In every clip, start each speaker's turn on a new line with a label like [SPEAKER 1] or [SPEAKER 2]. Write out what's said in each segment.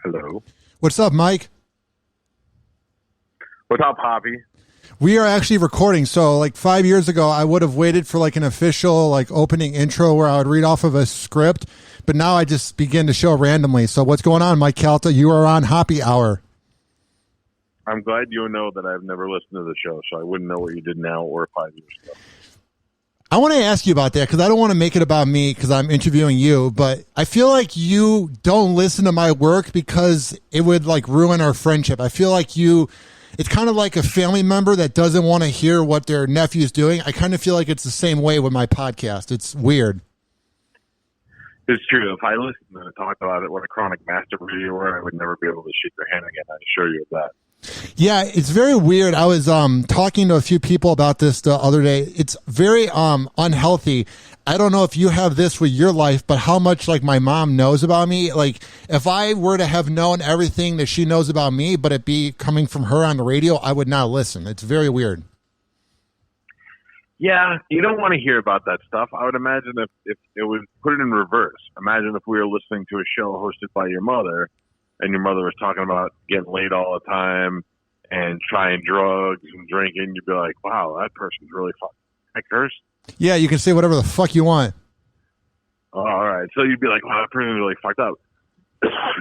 [SPEAKER 1] Hello.
[SPEAKER 2] What's up, Mike?
[SPEAKER 1] What's up, Hoppy?
[SPEAKER 2] We are actually recording. So like 5 years ago, I would have waited for like an official like opening intro where I would read off of a script. But now I just begin to show randomly. So what's going on, Mike Calta? You are on Hoppe Hour.
[SPEAKER 1] I'm glad you know that I've never listened to the show, so I wouldn't know what you did now or 5 years ago.
[SPEAKER 2] I want to ask you about that because I don't want to make it about me because I'm interviewing you, but I feel like you don't listen to my work because it would like ruin our friendship. I feel like it's kind of like a family member that doesn't want to hear what their nephew's doing. I kind of feel like it's the same way with my podcast. It's weird.
[SPEAKER 1] It's true. If I listened and talked about it, what a chronic masturbator you were, I would never be able to shake your hand again. I assure you of that.
[SPEAKER 2] Yeah, it's very weird. I was talking to a few people about this the other day. It's very unhealthy. I don't know if you have this with your life, but how much like my mom knows about me. Like if I were to have known everything that she knows about me, but it be coming from her on the radio, I would not listen. It's very weird.
[SPEAKER 1] Yeah, you don't want to hear about that stuff. I would imagine if it would put it in reverse. Imagine if we were listening to a show hosted by your mother, and your mother was talking about getting laid all the time and trying drugs and drinking. You'd be like, wow, that person's really fucked. I curse?
[SPEAKER 2] Yeah, you can say whatever the fuck you want.
[SPEAKER 1] Oh, all right. So you'd be like, wow, that person's really fucked up.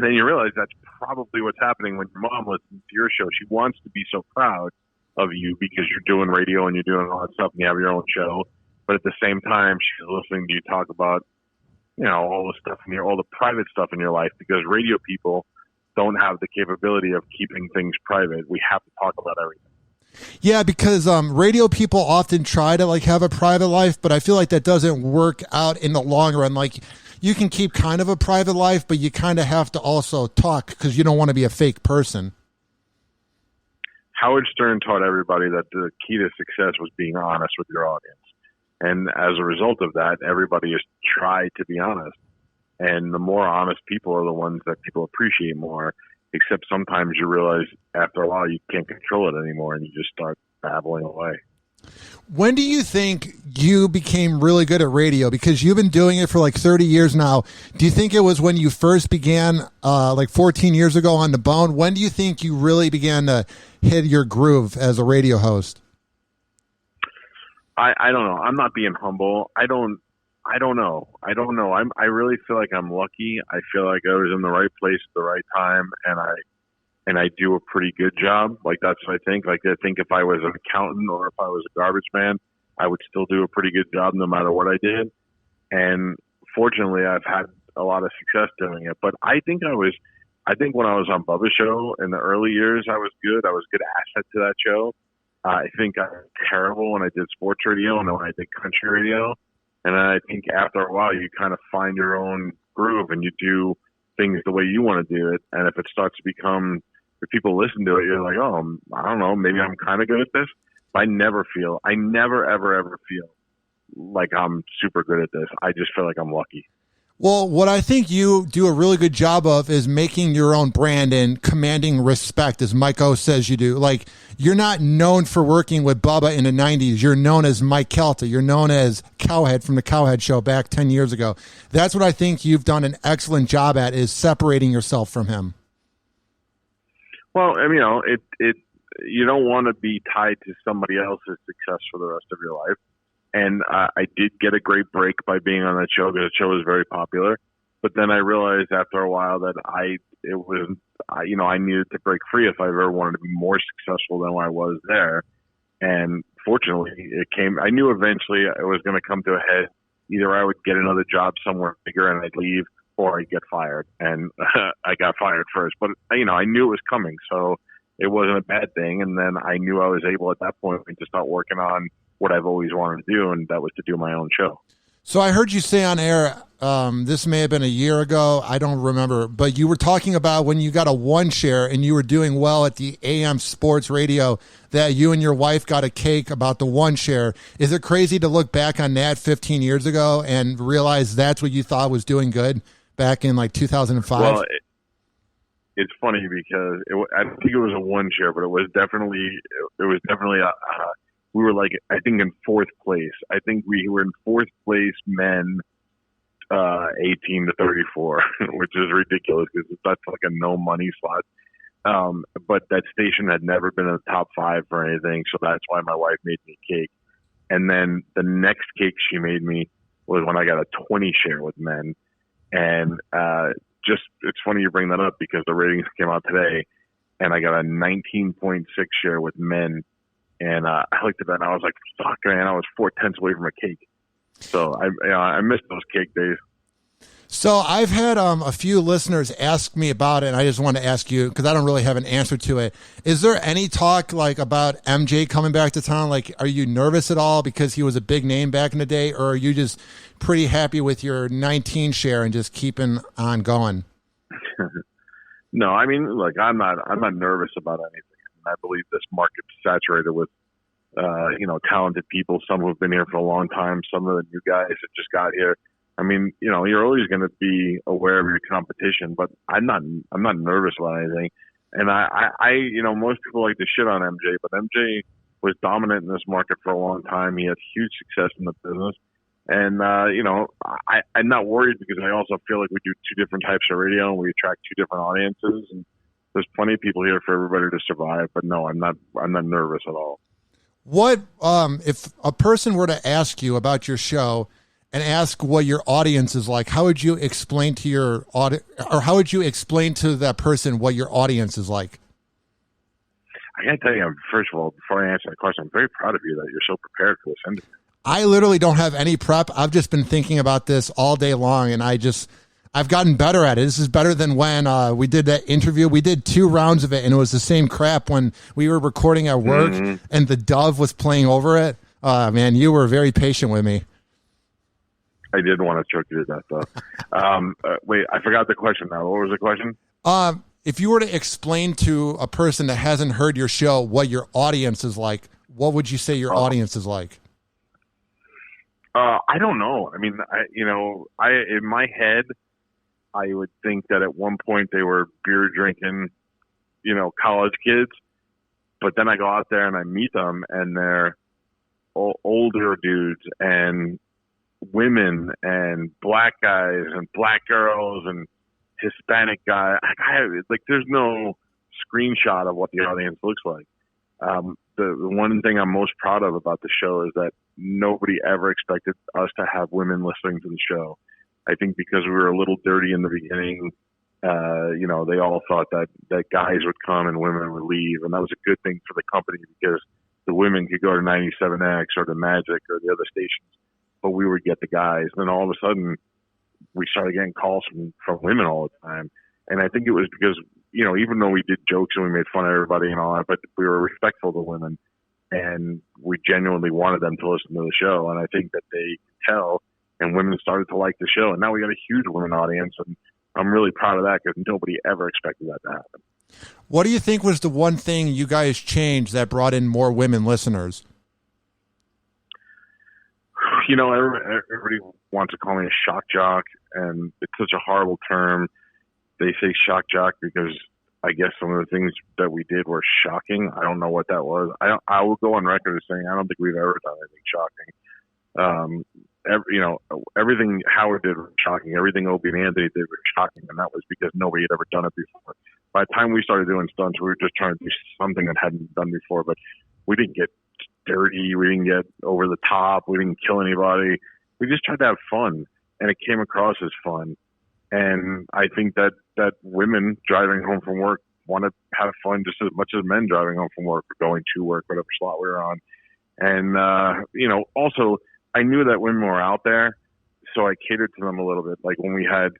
[SPEAKER 1] Then you realize that's probably what's happening when your mom listens to your show. She wants to be so proud of you because you're doing radio and you're doing all that stuff and you have your own show. But at the same time, she's listening to you talk about, all the stuff all the private stuff in your life, because radio people don't have the capability of keeping things private. We have to talk about everything.
[SPEAKER 2] Yeah, because radio people often try to like have a private life, but I feel like that doesn't work out in the long run. Like you can keep kind of a private life, but you kind of have to also talk because you don't want to be a fake person.
[SPEAKER 1] Howard Stern taught everybody that the key to success was being honest with your audience. And as a result of that, everybody has tried to be honest. And the more honest people are the ones that people appreciate more, except sometimes you realize after a while you can't control it anymore and you just start babbling away.
[SPEAKER 2] When do you think you became really good at radio? Because you've been doing it for like 30 years now. Do you think it was when you first began like 14 years ago on The Bone? When do you think you really began to hit your groove as a radio host?
[SPEAKER 1] I don't know. I'm not being humble. I don't know. I really feel like I'm lucky. I feel like I was in the right place at the right time, and I do a pretty good job. Like that's what I think. Like I think if I was an accountant or if I was a garbage man, I would still do a pretty good job no matter what I did. And fortunately, I've had a lot of success doing it. But I think when I was on Bubba's show in the early years, I was good. I was a good asset to that show. I think I was terrible when I did sports radio and when I did country radio. And then I think after a while, you kind of find your own groove and you do things the way you want to do it. And if it starts to become, if people listen to it, you're like, oh, I don't know, maybe I'm kind of good at this. But I never, ever feel like I'm super good at this. I just feel like I'm lucky.
[SPEAKER 2] Well, what I think you do a really good job of is making your own brand and commanding respect, as Mike O says you do. Like, you're not known for working with Bubba in the 90s. You're known as Mike Calta. You're known as Cowhead from the Cowhead Show back 10 years ago. That's what I think you've done an excellent job at, is separating yourself from him.
[SPEAKER 1] Well, you don't want to be tied to somebody else's success for the rest of your life. And I did get a great break by being on that show because the show was very popular. But then I realized after a while that I needed to break free if I ever wanted to be more successful than I was there. And fortunately, I knew eventually it was going to come to a head. Either I would get another job somewhere bigger and I'd leave, or I'd get fired. And I got fired first. But, I knew it was coming. So it wasn't a bad thing. And then I knew I was able at that point to start working on what I've always wanted to do, and that was to do my own show.
[SPEAKER 2] So I heard you say on air, this may have been a year ago, I don't remember, but you were talking about when you got a one share and you were doing well at the AM sports radio, that you and your wife got a cake about the one share. Is it crazy to look back on that 15 years ago and realize that's what you thought was doing good back in like 2005? Well,
[SPEAKER 1] it's funny because I don't think it was a one share, but it was definitely we were like, I think in fourth place. I think we were in fourth place men 18 to 34, which is ridiculous because that's like a no money slot. But that station had never been in the top 5 for anything, so that's why my wife made me a cake. And then the next cake she made me was when I got a 20 share with men. And just it's funny you bring that up because the ratings came out today, and I got a 19.6 share with men. And I looked at that and I was like, fuck, man, I was 4/10 away from a cake. So I missed those cake days.
[SPEAKER 2] So I've had a few listeners ask me about it, and I just want to ask you because I don't really have an answer to it. Is there any talk like about MJ coming back to town? Like, are you nervous at all because he was a big name back in the day, or are you just pretty happy with your 19 share and just keeping on going?
[SPEAKER 1] No, I mean, look, I'm not nervous about anything. I believe this market's saturated with, talented people. Some who have been here for a long time. Some of the new guys that just got here. I mean, you're always going to be aware of your competition, but I'm not nervous about anything. And most people like to shit on MJ, but MJ was dominant in this market for a long time. He had huge success in the business. And, I'm not worried because I also feel like we do 2 different types of radio and we attract 2 different audiences. And there's plenty of people here for everybody to survive, but no, I'm not nervous at all.
[SPEAKER 2] What, if a person were to ask you about your show and ask what your audience is like, how would you explain to your how would you explain to that person what your audience is like?
[SPEAKER 1] I gotta tell you, first of all, before I answer that question, I'm very proud of you that you're so prepared for this interview.
[SPEAKER 2] I literally don't have any prep. I've just been thinking about this all day long, and I've gotten better at it. This is better than when we did that interview. We did 2 rounds of it, and it was the same crap when we were recording at work, and the dove was playing over it. Man, you were very patient with me.
[SPEAKER 1] I did want to choke you to death, though. Wait, I forgot the question now. What was the question?
[SPEAKER 2] If you were to explain to a person that hasn't heard your show what your audience is like, what would you say your audience is like?
[SPEAKER 1] I don't know. I mean, in my head, I would think that at one point they were beer drinking, college kids. But then I go out there and I meet them, and they're older dudes and women and black guys and black girls and Hispanic guys. There's no screenshot of what the audience looks like. The one thing I'm most proud of about the show is that nobody ever expected us to have women listening to the show. I think because we were a little dirty in the beginning, they all thought that guys would come and women would leave. And that was a good thing for the company because the women could go to 97X or to Magic or the other stations, but we would get the guys. Then all of a sudden we started getting calls from women all the time. And I think it was because, even though we did jokes and we made fun of everybody and all that, but we were respectful to women and we genuinely wanted them to listen to the show. And I think that they could tell, and women started to like the show. And now we got a huge women audience, and I'm really proud of that because nobody ever expected that to happen.
[SPEAKER 2] What do you think was the one thing you guys changed that brought in more women listeners?
[SPEAKER 1] Everybody wants to call me a shock jock, and it's such a horrible term. They say shock jock because I guess some of the things that we did were shocking. I don't know what that was. I will go on record as saying I don't think we've ever done anything shocking. Everything Howard did was shocking. Everything Opie and Anthony did was shocking, and that was because nobody had ever done it before. By the time we started doing stunts, we were just trying to do something that hadn't been done before, but we didn't get dirty. We didn't get over the top. We didn't kill anybody. We just tried to have fun, and it came across as fun. And I think that women driving home from work want to have fun just as much as men driving home from work or going to work, whatever slot we were on. And, also I knew that women were out there, so I catered to them a little bit. Like when we had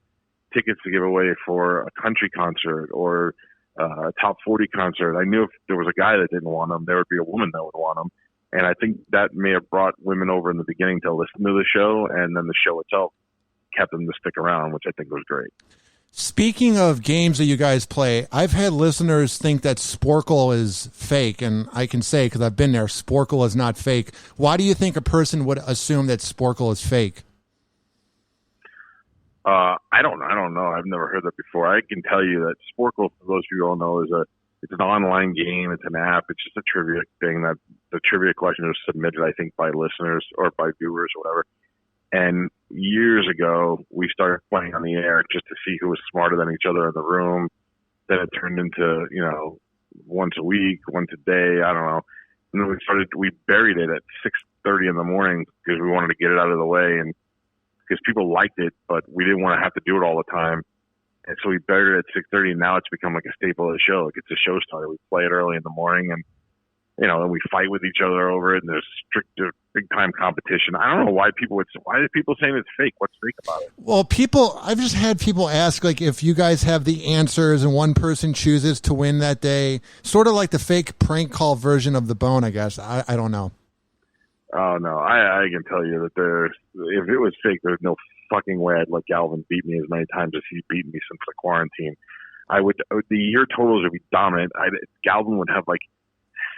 [SPEAKER 1] tickets to give away for a country concert or a top 40 concert, I knew if there was a guy that didn't want them, there would be a woman that would want them. And I think that may have brought women over in the beginning to listen to the show, and then the show itself kept them to stick around, which I think was great.
[SPEAKER 2] Speaking of games that you guys play, I've had listeners think that Sporkle is fake, and I can say, because I've been there, Sporkle is not fake. Why do you think a person would assume that Sporkle is fake?
[SPEAKER 1] I don't know. I've never heard that before. I can tell you that Sporkle, for those of you who don't know, it's an online game. It's an app. It's just a trivia thing that the trivia question is submitted, I think, by listeners or by viewers or whatever. And years ago, we started playing on the air just to see who was smarter than each other in the room. Then it turned into, once a week, once a day, I don't know. And then we buried it at 6:30 in the morning because we wanted to get it out of the way, and because people liked it, but we didn't want to have to do it all the time. And so we buried it at 6:30, and now it's become like a staple of the show. Like, it's a show starter. We play it early in the morning, and then we fight with each other over it, and there's strict, big time competition. I don't know why are people saying it's fake? What's fake about it?
[SPEAKER 2] Well, I've just had people ask, like, if you guys have the answers and one person chooses to win that day, sort of like the fake prank call version of The Bone, I guess. I don't know.
[SPEAKER 1] Oh, no. I can tell you that if it was fake, there's no fucking way I'd let Galvin beat me as many times as he's beaten me since the quarantine. The year totals would be dominant. Galvin would have like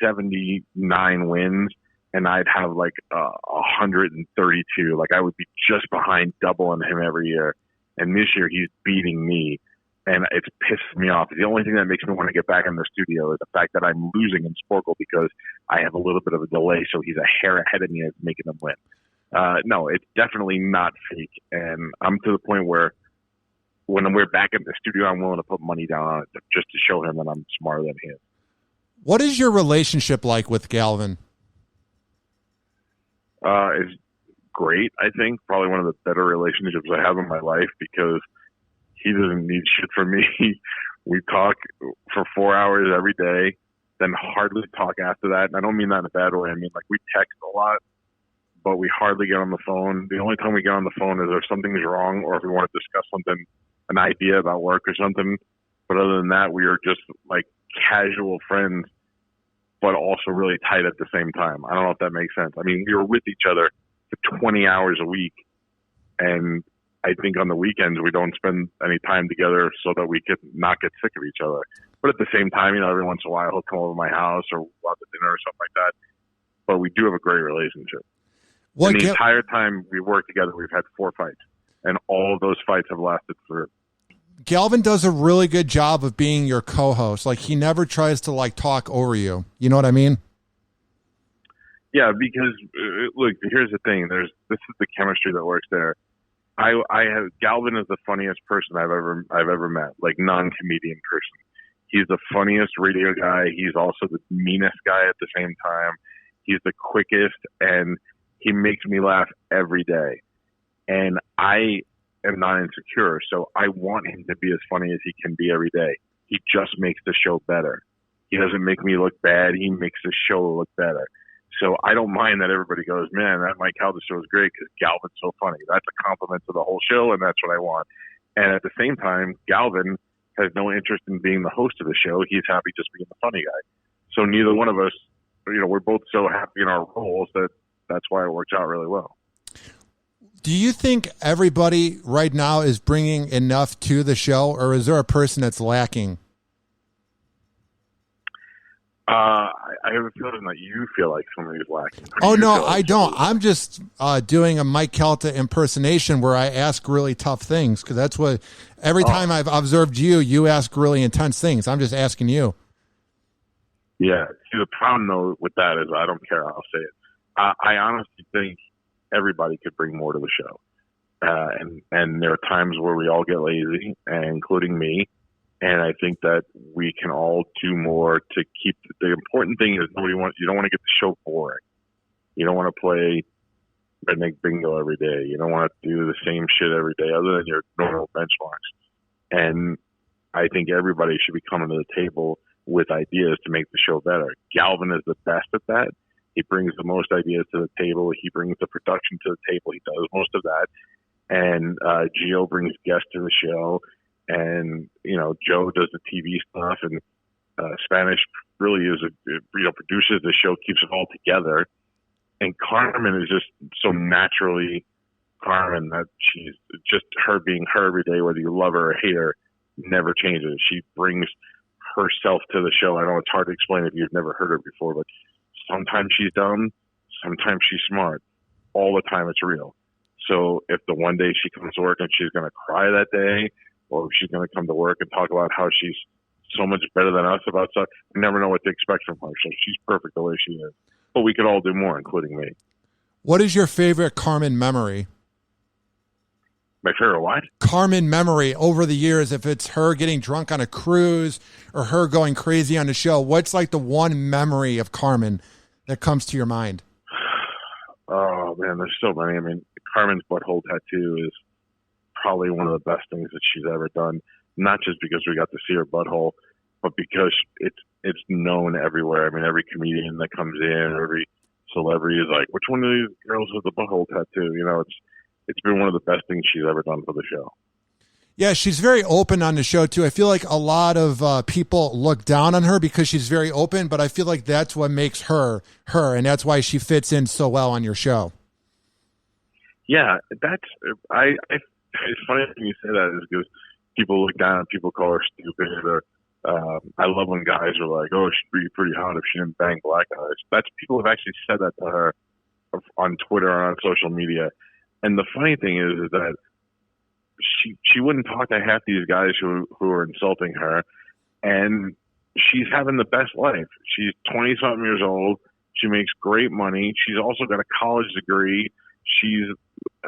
[SPEAKER 1] 79 wins, and I'd have like 132. Like, I would be just behind doubling him every year. And this year he's beating me, and it's pissed me off. The only thing that makes me want to get back in the studio is the fact that I'm losing in Sporkle because I have a little bit of a delay, so he's a hair ahead of me and it's making him win. No, it's definitely not fake, and I'm to the point where when we're back in the studio, I'm willing to put money down on it just to show him that I'm smarter than he is.
[SPEAKER 2] What is your relationship like with Galvin?
[SPEAKER 1] It's great, I think. Probably one of the better relationships I have in my life because he doesn't need shit from me. We talk for 4 hours every day, then hardly talk after that. And I don't mean that in a bad way. I mean, like, we text a lot, but we hardly get on the phone. The only time we get on the phone is if something's wrong or if we want to discuss something, an idea about work or something. But other than that, we are just like casual friends, but also really tight at the same time. I don't know if that makes sense. I mean, we were with each other for 20 hours a week, and I think on the weekends we don't spend any time together so that we could not get sick of each other. But at the same time, every once in a while he'll come over to my house or we'll have a dinner or something like that. But we do have a great relationship. And the entire time we worked together, we've had 4 fights, and all of those fights have lasted through.
[SPEAKER 2] Galvin does a really good job of being your co-host. Like, he never tries to like talk over you. You know what I mean?
[SPEAKER 1] Yeah, because look, here's the thing. This is the chemistry that works there. Galvin is the funniest person I've ever met, like non-comedian person. He's the funniest radio guy. He's also the meanest guy at the same time. He's the quickest, and he makes me laugh every day. And I am not insecure, so I want him to be as funny as he can be every day. He just makes the show better. He doesn't make me look bad. He makes the show look better. So I don't mind that everybody goes, man, that Mike Calta show is great because Galvin's so funny. That's a compliment to the whole show, and that's what I want. And at the same time, Galvin has no interest in being the host of the show. He's happy just being the funny guy. So neither one of us, we're both so happy in our roles that's why it works out really well.
[SPEAKER 2] Do you think everybody right now is bringing enough to the show, or is there a person that's lacking?
[SPEAKER 1] I have a feeling that you feel like somebody's lacking.
[SPEAKER 2] Oh, no, I don't. I'm just doing a Mike Calta impersonation where I ask really tough things, because that's what every time I've observed you ask really intense things. I'm just asking you.
[SPEAKER 1] Yeah. See, the problem, though, with that is I don't care. I'll say it. I honestly think everybody could bring more to the show. And there are times where we all get lazy, including me. And I think that we can all do more to keep the important thing is you don't want to get the show boring. You don't want to play redneck bingo every day. You don't want to do the same shit every day other than your normal benchmarks. And I think everybody should be coming to the table with ideas to make the show better. Galvin is the best at that. He brings the most ideas to the table. He brings the production to the table. He does most of that. And Gio brings guests to the show. And, Joe does the TV stuff. And Spanish really produces the show, keeps it all together. And Carmen is just so naturally Carmen that she's just her being her every day, whether you love her or hate her, never changes. She brings herself to the show. I know it's hard to explain if you've never heard her before, but sometimes she's dumb, sometimes she's smart. All the time it's real. So if the one day she comes to work and she's going to cry that day, or if she's going to come to work and talk about how she's so much better than us about stuff, we never know what to expect from her. So she's perfect the way she is. But we could all do more, including me.
[SPEAKER 2] What is your favorite Carmen memory?
[SPEAKER 1] My favorite what?
[SPEAKER 2] Carmen memory over the years, if it's her getting drunk on a cruise or her going crazy on the show, what's like the one memory of Carmen that comes to your mind?
[SPEAKER 1] Oh, man, there's so many. I mean, Carmen's butthole tattoo is probably one of the best things that she's ever done, not just because we got to see her butthole, but because it's known everywhere. I mean, every comedian that comes in, every celebrity is like, which one of these girls has the butthole tattoo? You know, it's been one of the best things she's ever done for the show.
[SPEAKER 2] Yeah, she's very open on the show, too. I feel like a lot of people look down on her because she's very open, but I feel like that's what makes her, and that's why she fits in so well on your show.
[SPEAKER 1] Yeah, it's funny when you say that is because people look down and people call her stupid, or I love when guys are like, oh, she'd be pretty hot if she didn't bang black guys. People have actually said that to her on Twitter or on social media. And the funny thing is that she wouldn't talk to half these guys who are insulting her, and she's having the best life. She's 20-something years old. She makes great money. She's also got a college degree. She's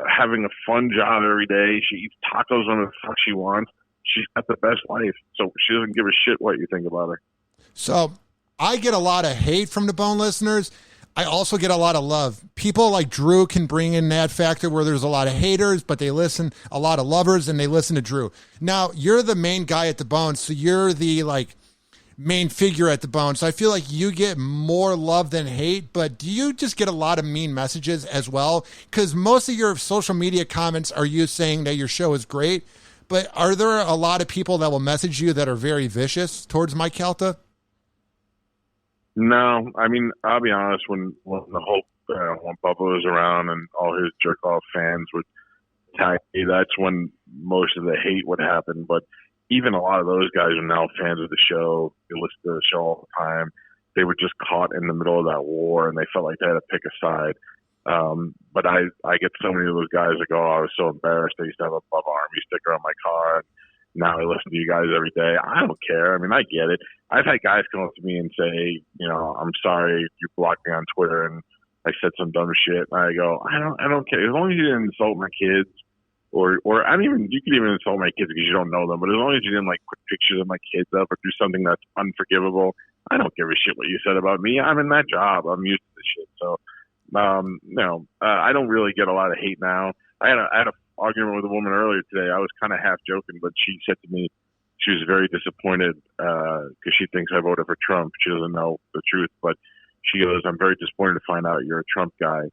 [SPEAKER 1] having a fun job every day. She eats tacos when the fuck she wants. She's got the best life, so she doesn't give a shit what you think about her. So
[SPEAKER 2] I get a lot of hate from the Bone listeners. I also get a lot of love. People like Drew can bring in that factor where there's a lot of haters, but they listen, a lot of lovers, and they listen to Drew. Now, you're the main guy at the Bone, so you're the main figure at the Bone. So I feel like you get more love than hate, but do you just get a lot of mean messages as well? Because most of your social media comments are you saying that your show is great, but are there a lot of people that will message you that are very vicious towards Mike Calta?
[SPEAKER 1] No, I mean, I'll be honest, when the whole when Bubba was around and all his jerk-off fans would attack me, that's when most of the hate would happen. But even a lot of those guys are now fans of the show. They listen to the show all the time. They were just caught in the middle of that war, and they felt like they had to pick a side. But I get so many of those guys that go, oh, I was so embarrassed. I used to have a Bubba Army sticker on my car, and now I listen to you guys every day. I don't care. I mean, I get it. I've had guys come up to me and say, you know, I'm sorry you blocked me on Twitter and I said some dumb shit. And I go, I don't care. As long as you didn't insult my kids, or you could even insult my kids because you don't know them, but as long as you didn't put pictures of my kids up or do something that's unforgivable, I don't give a shit what you said about me. I'm in that job. I'm used to this shit. So, I don't really get a lot of hate now. I had a argument with a woman earlier today. I was kind of half joking, but she said to me she was very disappointed because she thinks I voted for Trump. She doesn't know the truth, but she goes, I'm very disappointed to find out you're a Trump guy.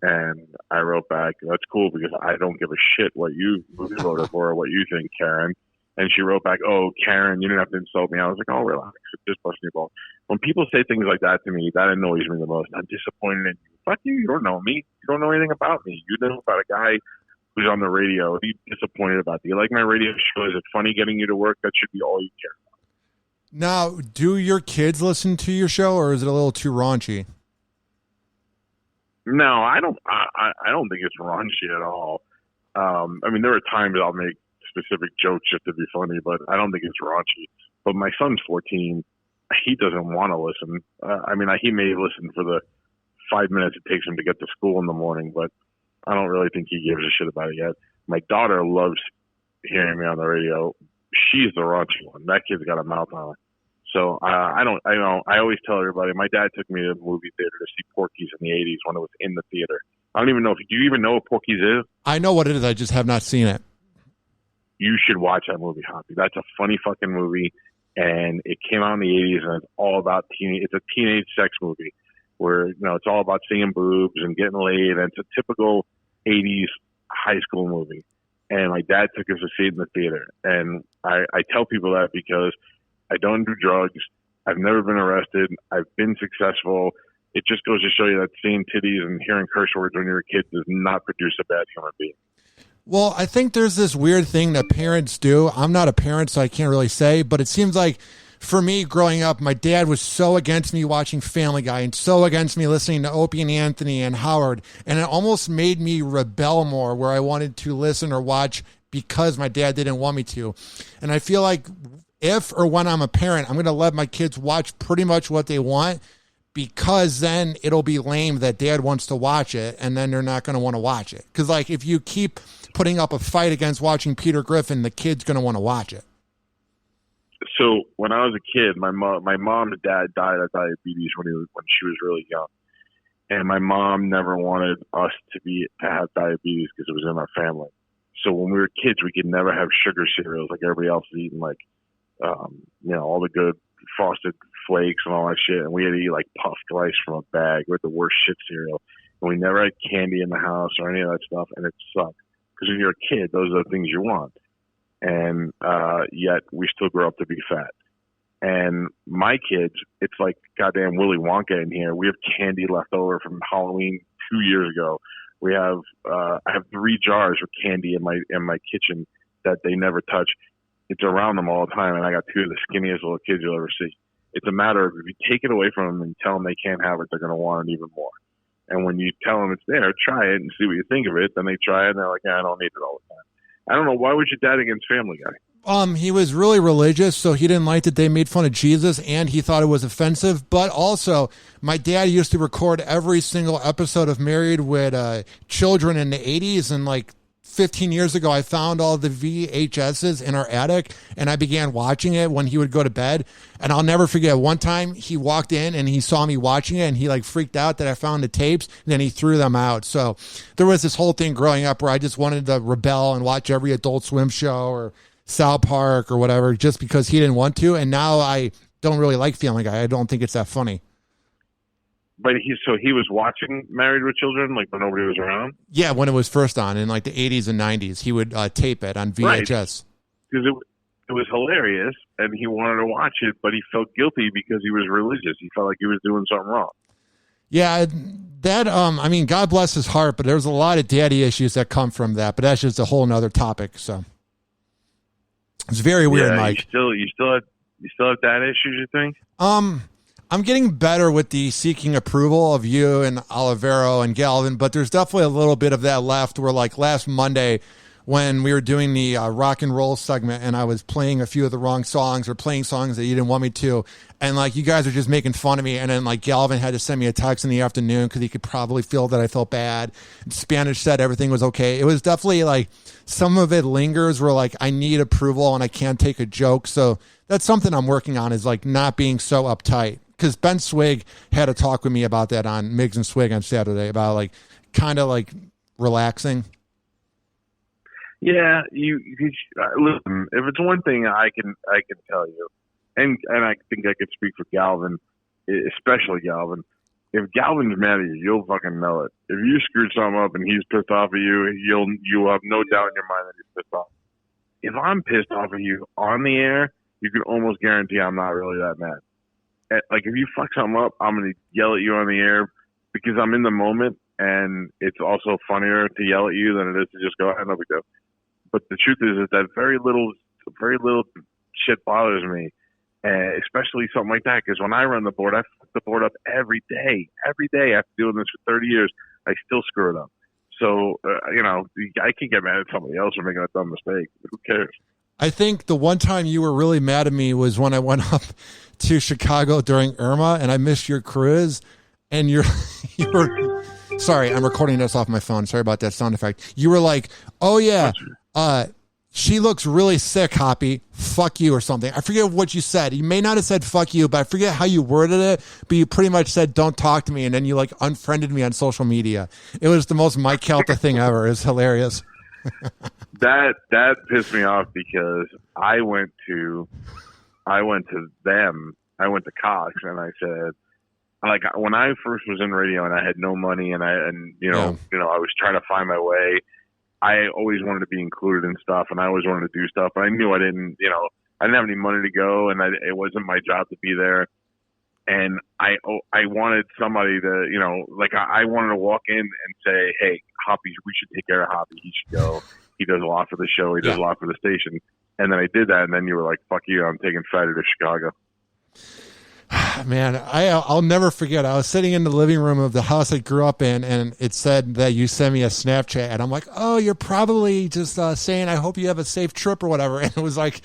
[SPEAKER 1] And I wrote back, that's cool because I don't give a shit what you voted for or what you think, Karen. And she wrote back, oh, Karen, you didn't have to insult me. I was like, oh, relax. Just busting your balls. When people say things like that to me, that annoys me the most. I'm disappointed in you. Fuck you. You don't know me. You don't know anything about me. You know about a guy who's on the radio. Be disappointed about. Do you like my radio show? Is it funny getting you to work? That should be all you care about.
[SPEAKER 2] Now, do your kids listen to your show, or is it a little too raunchy?
[SPEAKER 1] No, I don't. I don't think it's raunchy at all. I mean, there are times I'll make specific jokes just to be funny, but I don't think it's raunchy. But my son's 14. He doesn't want to listen. He may listen for the 5 minutes it takes him to get to school in the morning, but I don't really think he gives a shit about it yet. My daughter loves hearing me on the radio. She's the raunchy one. That kid's got a mouth on her. So I always tell everybody, my dad took me to the movie theater to see Porky's in the 80s when it was in the theater. I don't even know do you even know what Porky's is?
[SPEAKER 2] I know what it is. I just have not seen it.
[SPEAKER 1] You should watch that movie, Hoppe. That's a funny fucking movie. And it came out in the 80s, and it's all about it's a teenage sex movie where, it's all about seeing boobs and getting laid. And it's a typical 80s high school movie. And my dad took us to see it in the theater. And I tell people that because I don't do drugs. I've never been arrested. I've been successful. It just goes to show you that seeing titties and hearing curse words when you're a kid does not produce a bad human being.
[SPEAKER 2] Well, I think there's this weird thing that parents do. I'm not a parent, so I can't really say, but it seems like for me growing up, my dad was so against me watching Family Guy and so against me listening to Opie and Anthony and Howard, and it almost made me rebel more where I wanted to listen or watch because my dad didn't want me to. And I feel like if or when I'm a parent, I'm going to let my kids watch pretty much what they want, because then it'll be lame that dad wants to watch it and then they're not going to want to watch it. Because if you keep putting up a fight against watching Peter Griffin, the kid's going to want to watch it.
[SPEAKER 1] So when I was a kid, my mom and dad died of diabetes when she was really young, and my mom never wanted us to have diabetes because it was in our family. So when we were kids, we could never have sugar cereals like everybody else is eating, like all the good Frosted Flakes and all that shit. And we had to eat like puffed rice from a bag. We had the worst shit cereal, and we never had candy in the house or any of that stuff, and it sucked because when you're a kid, those are the things you want. And yet we still grow up to be fat. And my kids, it's like goddamn Willy Wonka in here. We have candy left over from Halloween 2 years ago. We have I have 3 jars of candy in my kitchen that they never touch. It's around them all the time, and I got 2 of the skinniest little kids you'll ever see. It's a matter of if you take it away from them and tell them they can't have it, they're going to want it even more. And when you tell them it's there, try it and see what you think of it. Then they try it, and they're like, I don't need it all the time. I don't know. Why was your dad against Family Guy?
[SPEAKER 2] He was really religious, so he didn't like that they made fun of Jesus, and he thought it was offensive. But also, my dad used to record every single episode of Married with Children in the 80s, and like 15 years ago, I found all the VHSs in our attic, and I began watching it when he would go to bed. And I'll never forget, one time he walked in and he saw me watching it, and he like freaked out that I found the tapes, and then he threw them out. So there was this whole thing growing up where I just wanted to rebel and watch every Adult Swim show or South Park or whatever just because he didn't want to. And now I don't really like Family Guy. I don't think it's that funny.
[SPEAKER 1] But he was watching Married with Children like when nobody was around?
[SPEAKER 2] Yeah, when it was first on in like the 80s and 90s. He would tape it on VHS.
[SPEAKER 1] Because it was hilarious, and he wanted to watch it, but he felt guilty because he was religious. He felt like he was doing something wrong.
[SPEAKER 2] Yeah, that, I mean, God bless his heart, but there's a lot of daddy issues that come from that, but that's just a whole nother topic, so. It's very weird, Mike.
[SPEAKER 1] You still have dad issues, you think?
[SPEAKER 2] I'm getting better with the seeking approval of you and Olivero and Galvin, but there's definitely a little bit of that left where like last Monday when we were doing the rock and roll segment and I was playing a few of the wrong songs or playing songs that you didn't want me to. And like you guys are just making fun of me. And then like Galvin had to send me a text in the afternoon because he could probably feel that I felt bad. And Spanish said everything was okay. It was definitely like some of it lingers where like I need approval and I can't take a joke. So that's something I'm working on is like not being so uptight. Because Ben Swig had a talk with me about that on Miggs and Swig on Saturday about like kind of like relaxing.
[SPEAKER 1] Yeah, you listen. If it's one thing I can tell you, and I think I could speak for Galvin, especially Galvin. If Galvin's mad at you, you'll fucking know it. If you screwed something up and he's pissed off at you, you'll have no doubt in your mind that he's pissed off. If I'm pissed off at you on the air, you can almost guarantee I'm not really that mad. Like if you fuck something up, I'm gonna yell at you on the air because I'm in the moment, and it's also funnier to yell at you than it is to just go, "I know we do." But the truth is that very little shit bothers me, especially something like that. Because when I run the board, I fuck the board up every day. Every day after doing this for 30 years, I still screw it up. So I can get mad at somebody else for making a dumb mistake. But who cares?
[SPEAKER 2] I think the one time you were really mad at me was when I went up to Chicago during Irma and I missed your cruise, and you were sorry, I'm recording this off my phone. Sorry about that sound effect. You were like, "Oh yeah, she looks really sick, Hoppe. Fuck you," or something. I forget what you said. You may not have said "fuck you," but I forget how you worded it. But you pretty much said "don't talk to me," and then you like unfriended me on social media. It was the most Mike Calta thing ever. It was hilarious.
[SPEAKER 1] That pissed me off because I went to Cox and I said, like, when I first was in radio and I had no money and I was trying to find my way, I always wanted to be included in stuff and I always wanted to do stuff, but I knew I didn't have any money to go, and it wasn't my job to be there. And I wanted somebody to, I wanted to walk in and say, "Hey, Hoppe, we should take care of Hoppe. He should go. He does a lot for the show. He does a lot for the station." And then I did that, and then you were like, "Fuck you, I'm taking Friday to Chicago."
[SPEAKER 2] Man, I'll never forget. I was sitting in the living room of the house I grew up in, and it said that you sent me a Snapchat, and I'm like, "Oh, you're probably just saying I hope you have a safe trip or whatever." And it was like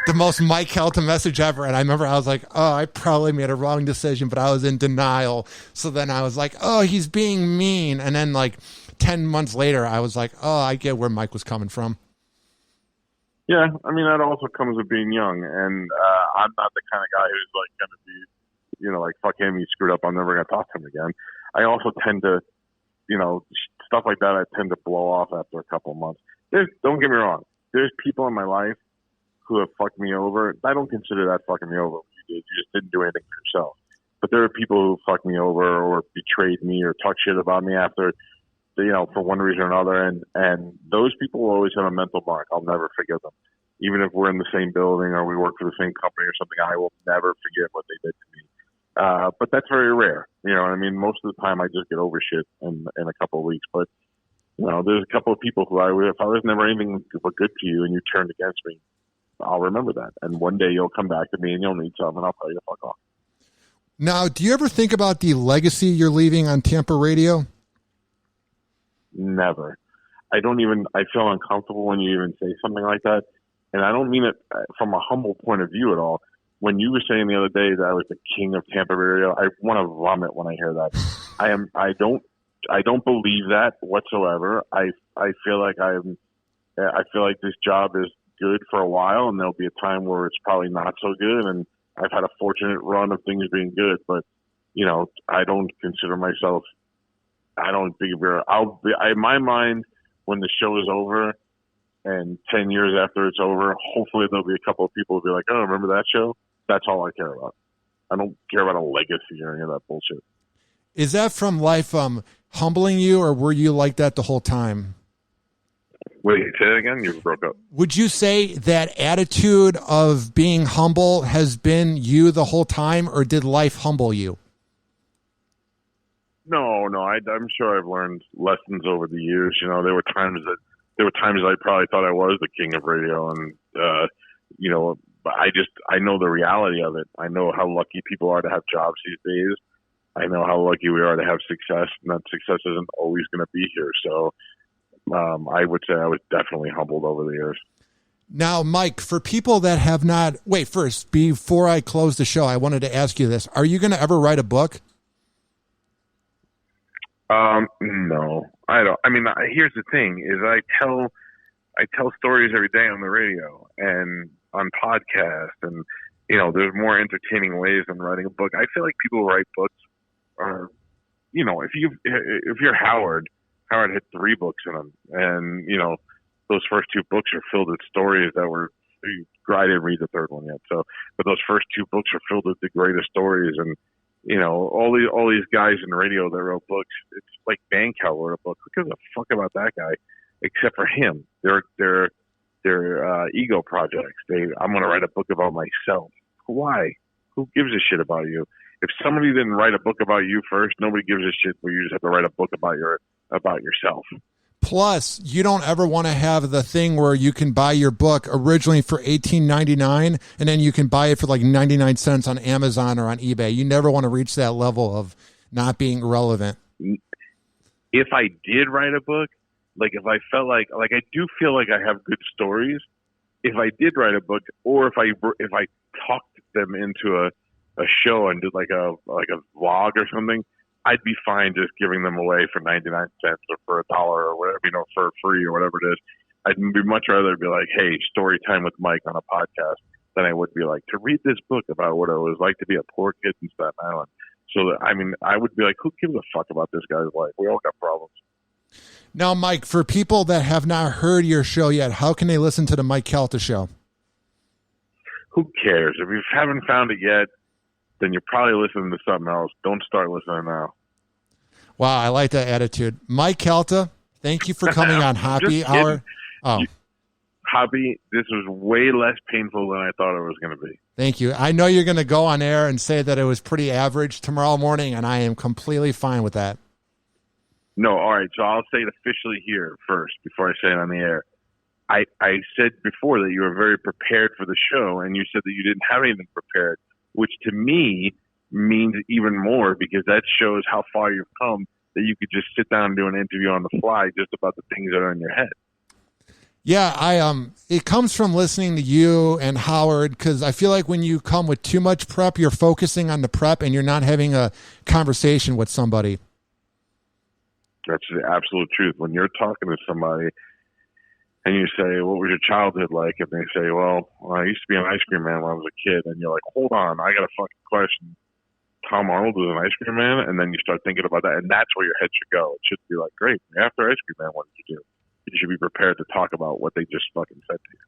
[SPEAKER 2] the most Mike Calta message ever. And I remember I was like, "Oh, I probably made a wrong decision," but I was in denial. So then I was like, "Oh, he's being mean." And then like 10 months later, I was like, oh, I get where Mike was coming from.
[SPEAKER 1] Yeah, I mean, that also comes with being young, and I'm not the kind of guy who's like going to be, like, fuck him, he screwed up, I'm never going to talk to him again. I also tend to, stuff like that, I tend to blow off after a couple of months. Don't get me wrong, there's people in my life who have fucked me over. I don't consider that fucking me over. You just didn't do anything for yourself. But there are people who fucked me over or betrayed me or talked shit about me after, for one reason or another. And those people will always have a mental mark. I'll never forget them. Even if we're in the same building or we work for the same company or something, I will never forget what they did to me. But that's very rare. You know what I mean? Most of the time I just get over shit in a couple of weeks. But, there's a couple of people who if I was never anything but good to you and you turned against me, I'll remember that. And one day you'll come back to me and you'll need something and I'll tell you to fuck off.
[SPEAKER 2] Now, do you ever think about the legacy you're leaving on Tampa radio?
[SPEAKER 1] Never. I feel uncomfortable when you even say something like that. And I don't mean it from a humble point of view at all. When you were saying the other day that I was the king of Tampa radio, I want to vomit when I hear that. I don't believe that whatsoever. I feel like this job is good for a while, and there'll be a time where it's probably not so good. And I've had a fortunate run of things being good, but I don't consider myself. I don't think in my mind, when the show is over, and 10 years after it's over, hopefully there'll be a couple of people who'll be like, "Oh, remember that show?" That's all I care about. I don't care about a legacy or any of that bullshit.
[SPEAKER 2] Is that from life humbling you, or were you like that the whole time?
[SPEAKER 1] Wait, say it again? You broke up.
[SPEAKER 2] Would you say that attitude of being humble has been you the whole time, or did life humble you?
[SPEAKER 1] No. I'm sure I've learned lessons over the years. There were times I probably thought I was the king of radio, and but I know the reality of it. I know how lucky people are to have jobs these days. I know how lucky we are to have success, and that success isn't always going to be here. So I would say I was definitely humbled over the years.
[SPEAKER 2] Now, Mike, for people that have not, wait, first, before I close the show, I wanted to ask you this. Are you going to ever write a book?
[SPEAKER 1] No, I don't. I mean, here's the thing is I tell stories every day on the radio and on podcasts, and, there's more entertaining ways than writing a book. I feel like people who write books are, if you're Howard had 3 books in them, and, those first 2 books are filled with stories that were, I didn't read the third one yet. So, but those first 2 books are filled with the greatest stories, and, all these guys in radio that wrote books. It's like Bankow wrote a book. Who gives a fuck about that guy, except for him? They're ego projects. I'm going to write a book about myself. Why? Who gives a shit about you? If somebody didn't write a book about you first, nobody gives a shit. But you just have to write a book about yourself.
[SPEAKER 2] Plus, you don't ever want to have the thing where you can buy your book originally for $18.99 and then you can buy it for like 99 cents on Amazon or on eBay. You never want to reach that level of not being relevant.
[SPEAKER 1] If I did write a book, like if I felt like I do feel like I have good stories. If I did write a book, or if I talked them into a show and did like a vlog or something, I'd be fine just giving them away for 99 cents or for $1 or whatever, for free or whatever it is. I'd be much rather be like, hey, story time with Mike on a podcast, than I would be like, to read this book about what it was like to be a poor kid in Staten Island. So, I would be like, who gives a fuck about this guy's life? We all got problems.
[SPEAKER 2] Now, Mike, for people that have not heard your show yet, how can they listen to the Mike Calta show?
[SPEAKER 1] Who cares? If you haven't found it yet, then you're probably listening to something else. Don't start listening now.
[SPEAKER 2] Wow, I like that attitude. Mike Calta, thank you for coming on Hoppe Hour. Oh,
[SPEAKER 1] Hoppe, this was way less painful than I thought it was going to be.
[SPEAKER 2] Thank you. I know you're going to go on air and say that it was pretty average tomorrow morning, and I am completely fine with that.
[SPEAKER 1] No, all right. So I'll say it officially here first before I say it on the air. I said before that you were very prepared for the show, and you said that you didn't have anything prepared, which to me means even more, because that shows how far you've come, that you could just sit down and do an interview on the fly just about the things that are in your head.
[SPEAKER 2] Yeah, it comes from listening to you and Howard, because I feel like when you come with too much prep, you're focusing on the prep and you're not having a conversation with somebody.
[SPEAKER 1] That's the absolute truth. When you're talking to somebody and you say, "What was your childhood like?" and they say, "Well, I used to be an ice cream man when I was a kid," and you're like, "Hold on, I got a fucking question. Tom Arnold was an ice cream man," and then you start thinking about that, and that's where your head should go. It should be like, "Great, after ice cream man, what did you do?" You should be prepared to talk about what they just fucking said to you.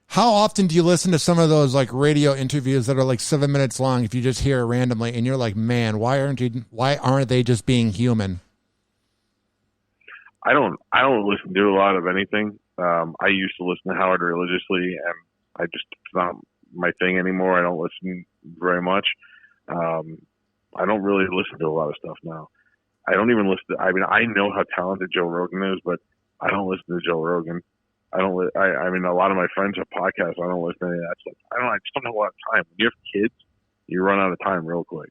[SPEAKER 2] How often do you listen to some of those like radio interviews that are like 7 minutes long if you just hear it randomly and you're like, man, why aren't they just being human?
[SPEAKER 1] I don't listen to a lot of anything. I used to listen to Howard religiously, and it's not my thing anymore. I don't listen very much. I don't really listen to a lot of stuff now. I don't even listen to, I know how talented Joe Rogan is, but I don't listen to Joe Rogan. I mean, a lot of my friends have podcasts. I don't listen to any of that stuff. I just don't have a lot of time. When you have kids, you run out of time real quick.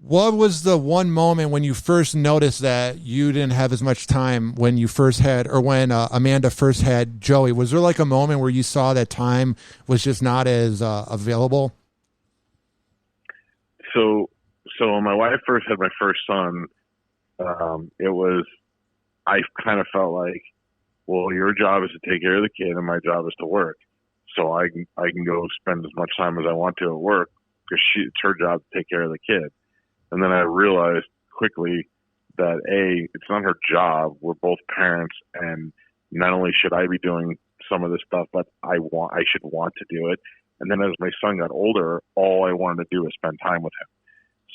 [SPEAKER 2] What was the one moment when you first noticed that you didn't have as much time when you first had, or when Amanda first had Joey? Was there like a moment where you saw that time was just not as available?
[SPEAKER 1] So when my wife first had my first son, I kind of felt like, well, your job is to take care of the kid and my job is to work. So I can go spend as much time as I want to at work because it's her job to take care of the kid. And then I realized quickly that it's not her job. We're both parents, and not only should I be doing some of this stuff, but I should want to do it. And then as my son got older, all I wanted to do was spend time with him.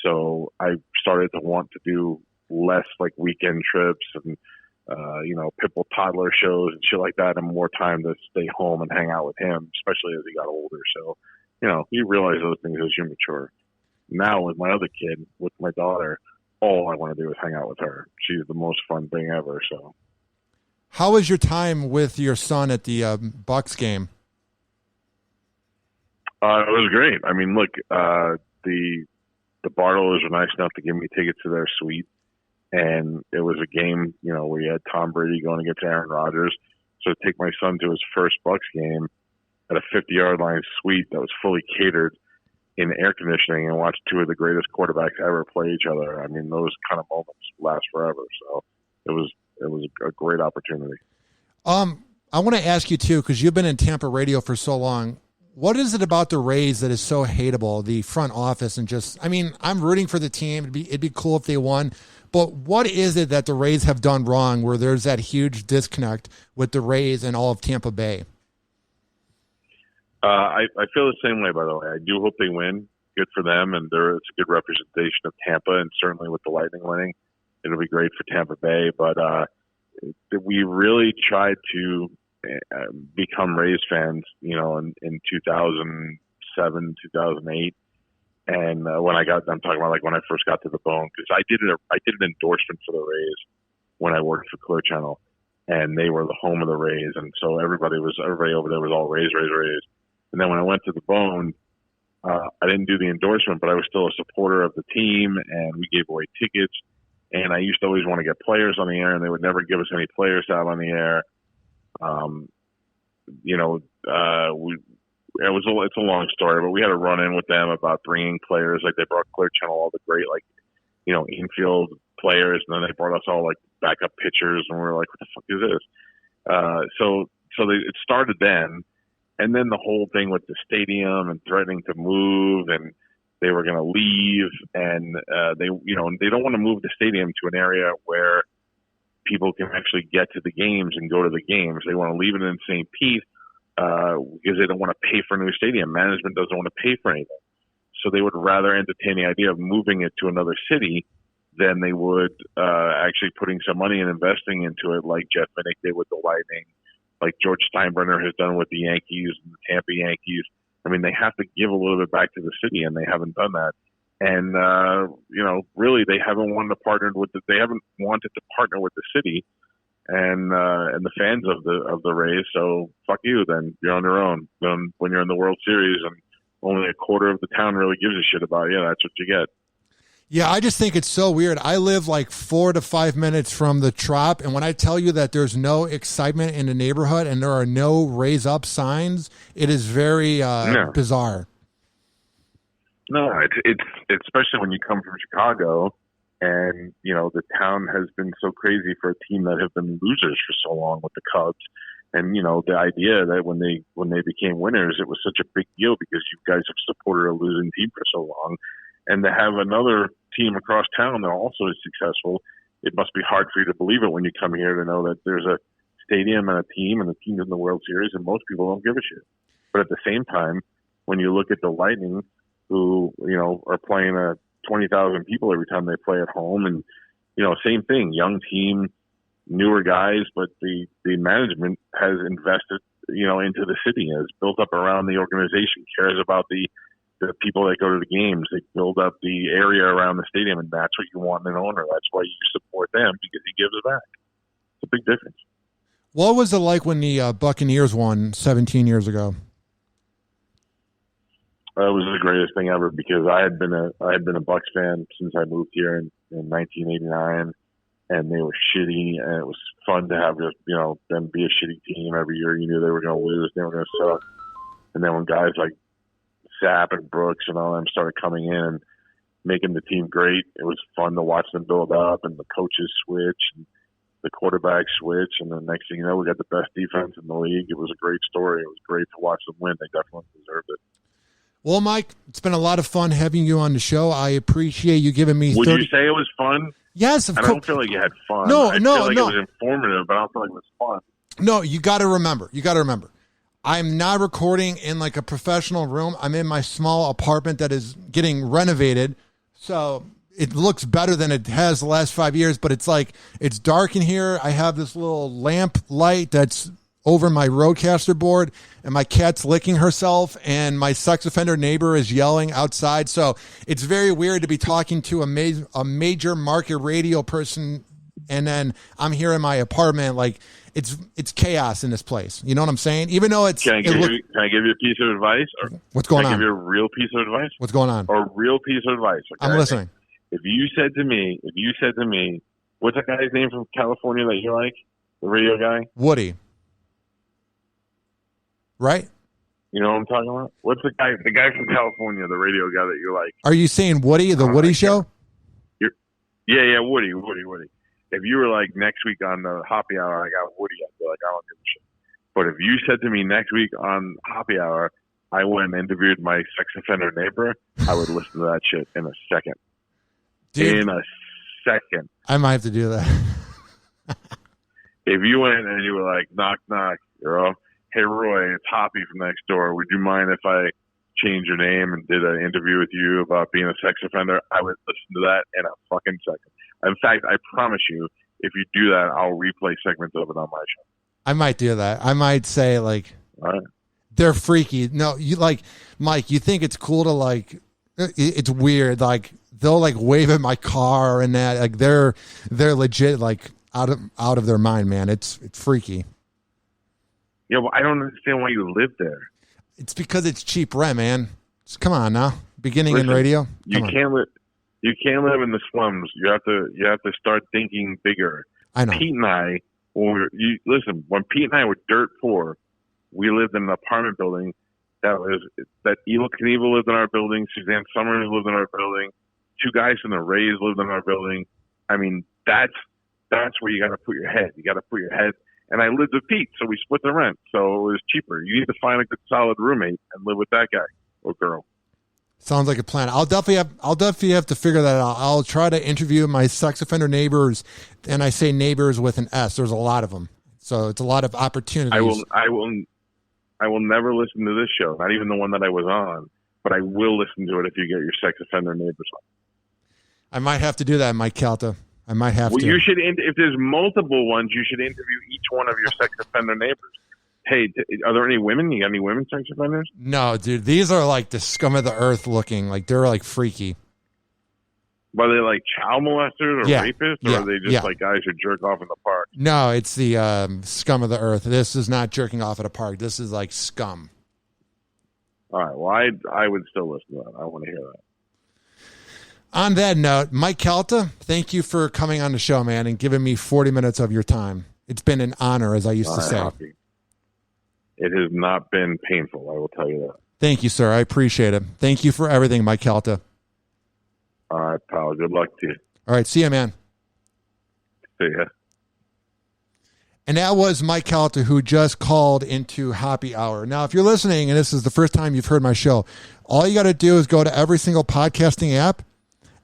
[SPEAKER 1] So I started to want to do less like weekend trips and pitbull toddler shows and shit like that, and more time to stay home and hang out with him, especially as he got older. So, you realize those things as you mature. Now with my other kid, with my daughter, all I want to do is hang out with her. She's the most fun thing ever. So,
[SPEAKER 2] how was your time with your son at the Bucks game?
[SPEAKER 1] It was great. I mean, look, the Bartolers were nice enough to give me tickets to their suite. And it was a game, where you had Tom Brady going against Aaron Rodgers. So to take my son to his first Bucks game at a 50-yard line suite that was fully catered in air conditioning and watch two of the greatest quarterbacks ever play each other. I mean, those kind of moments last forever. So it was a great opportunity.
[SPEAKER 2] I want to ask you too, because you've been in Tampa radio for so long. What is it about the Rays that is so hateable? The front office and I'm rooting for the team. It'd be cool if they won. But what is it that the Rays have done wrong where there's that huge disconnect with the Rays and all of Tampa Bay?
[SPEAKER 1] I feel the same way, by the way. I do hope they win. Good for them, and it's a good representation of Tampa, and certainly with the Lightning winning, it'll be great for Tampa Bay. But we really tried to become Rays fans, in 2007, 2008. And I'm talking about like when I first got to the Bone, because I did an endorsement for the Rays when I worked for Clear Channel, and they were the home of the Rays, and so everybody over there was all Rays. And then when I went to the Bone, I didn't do the endorsement, but I was still a supporter of the team, and we gave away tickets. And I used to always want to get players on the air, and they would never give us any players out on the air. It's a long story, but we had a run in with them about bringing players. Like they brought Clear Channel all the great, infield players, and then they brought us all like backup pitchers, and we were like, what the fuck is this? It started then, and then the whole thing with the stadium and threatening to move, and they were going to leave, and they don't want to move the stadium to an area where people can actually get to the games and go to the games. They want to leave it in St. Pete because they don't want to pay for a new stadium. Management doesn't want to pay for anything. So they would rather entertain the idea of moving it to another city than they would actually putting some money and investing into it, like Jeff Minnick did with the Lightning, like George Steinbrenner has done with the Yankees and the Tampa Yankees. I mean, they have to give a little bit back to the city, and they haven't done that. And really, they haven't wanted to partner with they haven't wanted to partner with the city and the fans of the Rays. So fuck you, then you're on your own. Then when you're in the World Series and only a quarter of the town really gives a shit about you, that's what you get.
[SPEAKER 2] Yeah, I just think it's so weird. I live like 4 to 5 minutes from the Trop, and when I tell you that there's no excitement in the neighborhood and there are no raise up signs, it is very bizarre.
[SPEAKER 1] No, it's especially when you come from Chicago And, the town has been so crazy for a team that have been losers for so long with the Cubs. And, the idea that when they became winners, it was such a big deal because you guys have supported a losing team for so long. And to have another team across town that also is successful, it must be hard for you to believe it when you come here to know that there's a stadium and a team, and the team's in the World Series, and most people don't give a shit. But at the same time, when you look at the Lightning, who, are playing 20,000 people every time they play at home, and, same thing, young team, newer guys, but the management has invested, into the city, has built up around the organization, cares about the people that go to the games. They build up the area around the stadium, and that's what you want in an owner. That's why you support them, because he gives back. It's a big difference.
[SPEAKER 2] What was it like when the Buccaneers won 17 years ago?
[SPEAKER 1] It was the greatest thing ever, because I had been a Bucs fan since I moved here in 1989, and they were shitty, and it was fun to have just them be a shitty team every year. You knew they were going to lose, they were going to suck, and then when guys like Sapp and Brooks and all them started coming in and making the team great, it was fun to watch them build up, and the coaches switch and the quarterback switch, and the next thing you know, we got the best defense in the league. It was a great story. It was great to watch them win. They definitely deserved it.
[SPEAKER 2] Well, Mike, it's been a lot of fun having you on the show. I appreciate you giving me.
[SPEAKER 1] Would you say it was fun?
[SPEAKER 2] Yes, of course.
[SPEAKER 1] I don't feel like you had fun.
[SPEAKER 2] No,
[SPEAKER 1] I feel like it was informative, but I don't feel like it was fun.
[SPEAKER 2] No, you got to remember. I'm not recording in like a professional room. I'm in my small apartment that is getting renovated. So it looks better than it has the last 5 years, but it's dark in here. I have this little lamp light that's over my Rodecaster board, and my cat's licking herself, and my sex offender neighbor is yelling outside. So it's very weird to be talking to a major market radio person, and then I'm here in my apartment. Like, it's chaos in this place. You know what I'm saying? Even though it's...
[SPEAKER 1] Can I give you a piece of advice?
[SPEAKER 2] What's going on?
[SPEAKER 1] Can I give you a real piece of advice?
[SPEAKER 2] What's going on?
[SPEAKER 1] Or a real piece of advice. Okay?
[SPEAKER 2] I'm listening.
[SPEAKER 1] If you said to me, what's that guy's name from California that you like? The radio guy?
[SPEAKER 2] Woody. Right?
[SPEAKER 1] You know what I'm talking about? What's the guy from California, the radio guy that you like?
[SPEAKER 2] Are you saying Woody, the Woody Show?
[SPEAKER 1] Yeah, Woody. If you were like, next week on the Hoppe Hour, I got Woody, I'd be like, I don't give a shit. But if you said to me next week on Hoppe Hour, I went and interviewed my sex offender neighbor, I would listen to that shit in a second.
[SPEAKER 2] Dude,
[SPEAKER 1] in a second.
[SPEAKER 2] I might have to do that.
[SPEAKER 1] If you went and you were like, knock, knock, hey, Roy, it's Hoppe from next door. Would you mind if I changed your name and did an interview with you about being a sex offender? I would listen to that in a fucking second. In fact, I promise you, if you do that, I'll replay segments of it on my show.
[SPEAKER 2] I might do that. I might say, like,
[SPEAKER 1] right.
[SPEAKER 2] They're freaky. No, you like, Mike, you think it's cool to, like, it's weird. Like, they'll, like, wave at my car and that. Like, they're legit, like, out of their mind, man. It's freaky.
[SPEAKER 1] Yeah, well, I don't understand why you live there.
[SPEAKER 2] It's because it's cheap rent, man. Come on now. Beginning in radio.
[SPEAKER 1] You can't live in the slums. You have to start thinking bigger.
[SPEAKER 2] I know.
[SPEAKER 1] Pete and I, when Pete and I were dirt poor, we lived in an apartment building that Evel Knievel lived in our building, Suzanne Summers lived in our building, two guys from the Rays lived in our building. I mean, that's where you got to put your head. You got to put your head. And I lived with Pete, so we split the rent, so it was cheaper. You need to find a good, solid roommate and live with that guy or girl.
[SPEAKER 2] Sounds like a plan. I'll definitely have to figure that out. I'll try to interview my sex offender neighbors, and I say neighbors with an S. There's a lot of them, so it's a lot of opportunities.
[SPEAKER 1] I will never listen to this show, not even the one that I was on, but I will listen to it if you get your sex offender neighbors on.
[SPEAKER 2] I might have to do that, Mike Calta. I might have to.
[SPEAKER 1] You should, if there's multiple ones, you should interview each one of your sex offender neighbors. Hey, are there any women? You got any women sex offenders?
[SPEAKER 2] No, dude. These are like the scum of the earth looking. Like, they're like freaky.
[SPEAKER 1] Are they like child molesters or rapists? Or are they just like guys who jerk off in the park?
[SPEAKER 2] No, it's the scum of the earth. This is not jerking off at a park. This is like scum.
[SPEAKER 1] All right. Well, I would still listen to that. I want to hear that.
[SPEAKER 2] On that note, Mike Calta, thank you for coming on the show, man, and giving me 40 minutes of your time. It's been an honor, as I used to say.
[SPEAKER 1] Happy. It has not been painful, I will tell you that.
[SPEAKER 2] Thank you, sir. I appreciate it. Thank you for everything, Mike Calta.
[SPEAKER 1] All right, pal. Good luck to you.
[SPEAKER 2] All right. See you, man.
[SPEAKER 1] See ya.
[SPEAKER 2] And that was Mike Calta, who just called into Hoppe Hour. Now, if you're listening and this is the first time you've heard my show, all you got to do is go to every single podcasting app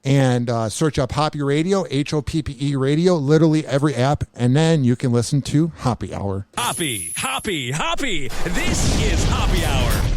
[SPEAKER 2] and search up Hoppe Radio, Hoppe Radio, literally every app, and then you can listen to Hoppe Hour.
[SPEAKER 3] Hoppe. This is Hoppe Hour.